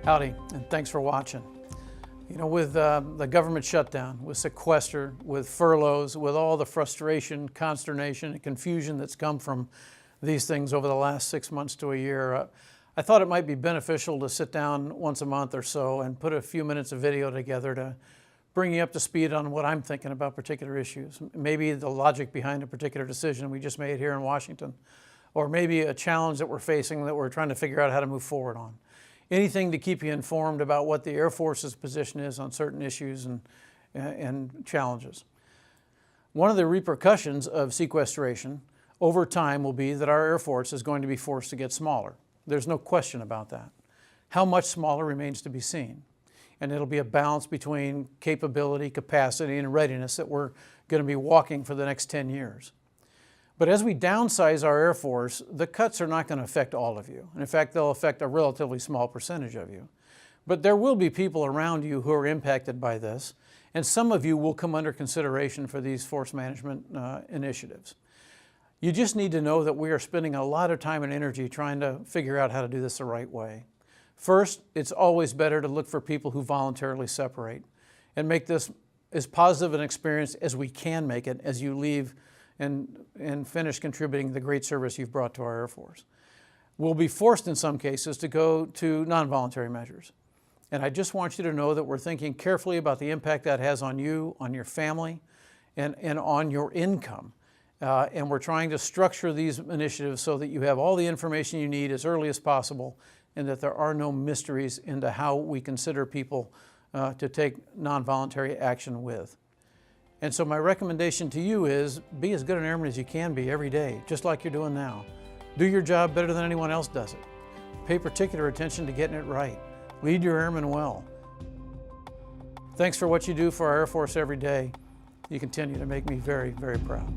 Howdy, and thanks for watching. You know, with the government shutdown, with sequester, with furloughs, with all the frustration, consternation, and confusion that's come from these things over the last 6 months to a year, I thought it might be beneficial to sit down once a month or so and put a few minutes of video together to bring you up to speed on what I'm thinking about particular issues. Maybe the logic behind a particular decision we just made here in Washington, or maybe a challenge that we're facing that we're trying to figure out how to move forward on. Anything to keep you informed about what the Air Force's position is on certain issues and challenges. One of the repercussions of sequestration over time will be that our Air Force is going to be forced to get smaller. There's no question about that. How much smaller remains to be seen. And it'll be a balance between capability, capacity, and readiness that we're going to be walking for the next 10 years. But as we downsize our Air Force, the cuts are not going to affect all of you. And in fact, they'll affect a relatively small percentage of you. But there will be people around you who are impacted by this, and some of you will come under consideration for these force management initiatives. You just need to know that we are spending a lot of time and energy trying to figure out how to do this the right way. First, it's always better to look for people who voluntarily separate and make this as positive an experience as we can make it as you leave and finish contributing the great service you've brought to our Air Force. We'll be forced in some cases to go to non-voluntary measures. And I just want you to know that we're thinking carefully about the impact that has on you, on your family, and on your income. And we're trying to structure these initiatives so that you have all the information you need as early as possible and that there are no mysteries into how we consider people to take non-voluntary action with. And so my recommendation to you is be as good an airman as you can be every day, just like you're doing now. Do your job better than anyone else does it. Pay particular attention to getting it right. Lead your airmen well. Thanks for what you do for our Air Force every day. You continue to make me very, very proud.